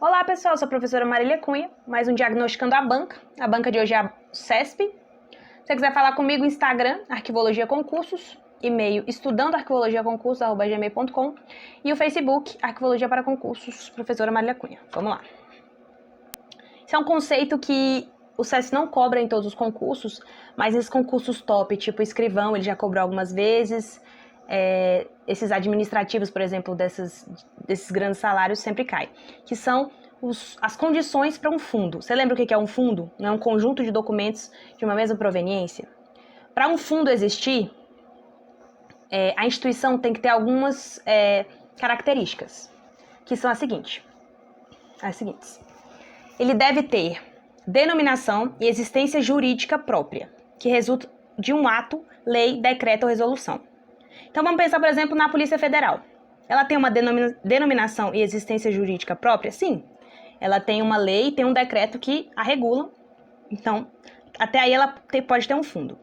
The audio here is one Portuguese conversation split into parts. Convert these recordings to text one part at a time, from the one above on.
Olá pessoal, sou a professora Marília Cunha, mais um Diagnosticando a banca de hoje é a CESP. Se você quiser falar comigo, Instagram, Arquivologia Concursos, e-mail estudandoarquivologiaconcursos@gmail.com e o Facebook, Arquivologia para Concursos, professora Marília Cunha. Vamos lá. Esse é um conceito que o CESP não cobra em todos os concursos, mas esses concursos top, tipo escrivão, ele já cobrou algumas vezes. Esses administrativos, por exemplo, desses grandes salários sempre cai, que são as condições para um fundo. Você lembra o que é um fundo? Não é um conjunto de documentos de uma mesma proveniência? Para um fundo existir, a instituição tem que ter algumas características, que são as seguintes. Ele deve ter denominação e existência jurídica própria, que resulta de um ato, lei, decreto ou resolução. Então vamos pensar, por exemplo, na Polícia Federal. Ela tem uma denominação e existência jurídica própria? Sim. Ela tem uma lei e tem um decreto que a regulam. Então, até aí ela pode ter um fundo.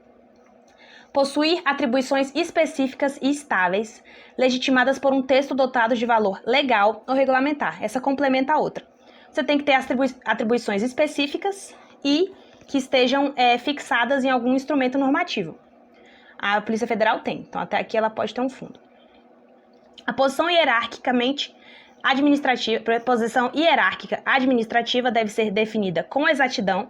Possuir atribuições específicas e estáveis, legitimadas por um texto dotado de valor legal ou regulamentar. Essa complementa a outra. Você tem que ter atribuições específicas e que estejam fixadas em algum instrumento normativo. A Polícia Federal tem, então até aqui ela pode ter um fundo. A posição hierárquica administrativa deve ser definida com exatidão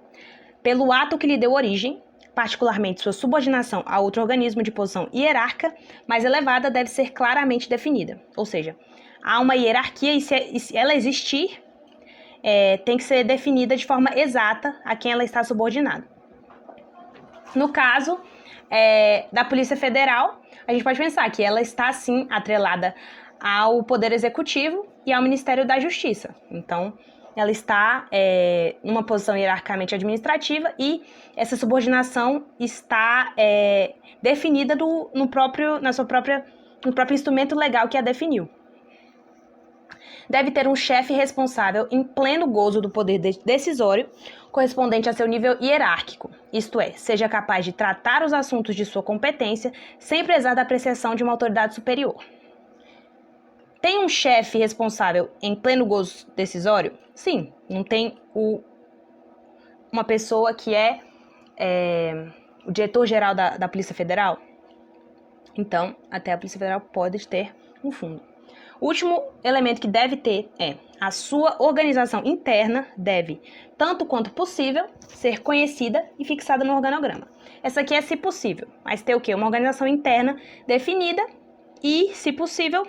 pelo ato que lhe deu origem, particularmente sua subordinação a outro organismo de posição hierárquica mais elevada deve ser claramente definida. Ou seja, há uma hierarquia e se ela existir, tem que ser definida de forma exata a quem ela está subordinada. No caso da Polícia Federal, a gente pode pensar que ela está, sim, atrelada ao Poder Executivo e ao Ministério da Justiça. Então, ela está numa posição hierarquicamente administrativa e essa subordinação está definida no próprio instrumento legal que a definiu. Deve ter um chefe responsável em pleno gozo do poder decisório, correspondente a seu nível hierárquico, isto é, seja capaz de tratar os assuntos de sua competência sem precisar da apreciação de uma autoridade superior. Tem um chefe responsável em pleno gozo decisório? Sim, não tem uma pessoa que é o diretor-geral da Polícia Federal? Então, até a Polícia Federal pode ter um fundo. O último elemento que deve ter a sua organização interna deve, tanto quanto possível, ser conhecida e fixada no organograma. Essa aqui é se possível, mas tem o quê? Uma organização interna definida e, se possível,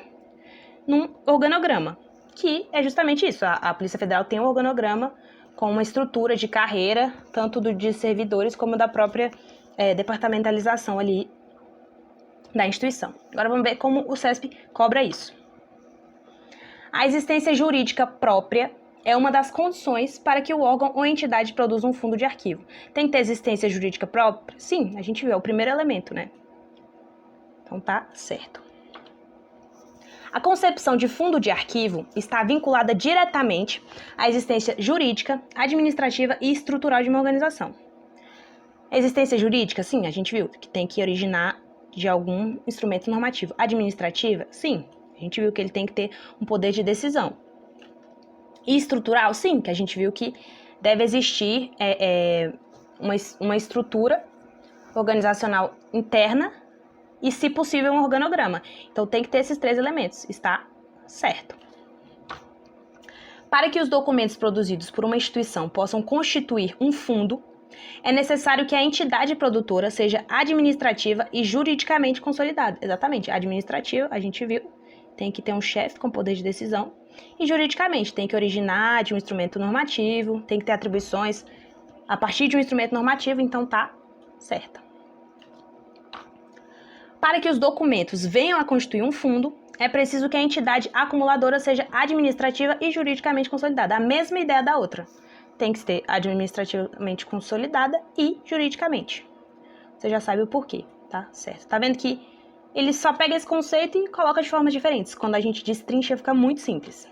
num organograma, que é justamente isso. A Polícia Federal tem um organograma com uma estrutura de carreira, tanto de servidores como da própria departamentalização ali da instituição. Agora vamos ver como o CESP cobra isso. A existência jurídica própria é uma das condições para que o órgão ou entidade produza um fundo de arquivo. Tem que ter existência jurídica própria? Sim, a gente viu, é o primeiro elemento, né? Então tá certo. A concepção de fundo de arquivo está vinculada diretamente à existência jurídica, administrativa e estrutural de uma organização. A existência jurídica, sim, a gente viu que tem que originar de algum instrumento normativo. Administrativa, sim. A gente viu que ele tem que ter um poder de decisão. E estrutural, sim, que a gente viu que deve existir uma estrutura organizacional interna e, se possível, um organograma. Então, tem que ter esses três elementos. Está certo. Para que os documentos produzidos por uma instituição possam constituir um fundo, é necessário que a entidade produtora seja administrativa e juridicamente consolidada. Exatamente, administrativa, a gente viu, tem que ter um chefe com poder de decisão. E juridicamente, tem que originar de um instrumento normativo, tem que ter atribuições a partir de um instrumento normativo, então tá certo. Para que os documentos venham a constituir um fundo, é preciso que a entidade acumuladora seja administrativa e juridicamente consolidada. A mesma ideia da outra. Tem que ser administrativamente consolidada e juridicamente. Você já sabe o porquê, tá certo? Tá vendo que ele só pega esse conceito e coloca de formas diferentes. Quando a gente destrincha, fica muito simples.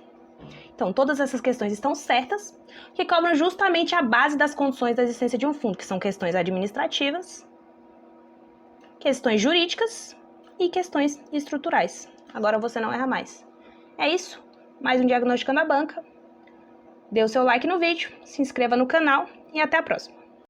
Então, todas essas questões estão certas, que cobram justamente a base das condições da existência de um fundo, que são questões administrativas, questões jurídicas e questões estruturais. Agora você não erra mais. É isso. Mais um Diagnosticando a Banca. dê o seu like no vídeo, se inscreva no canal e até a próxima.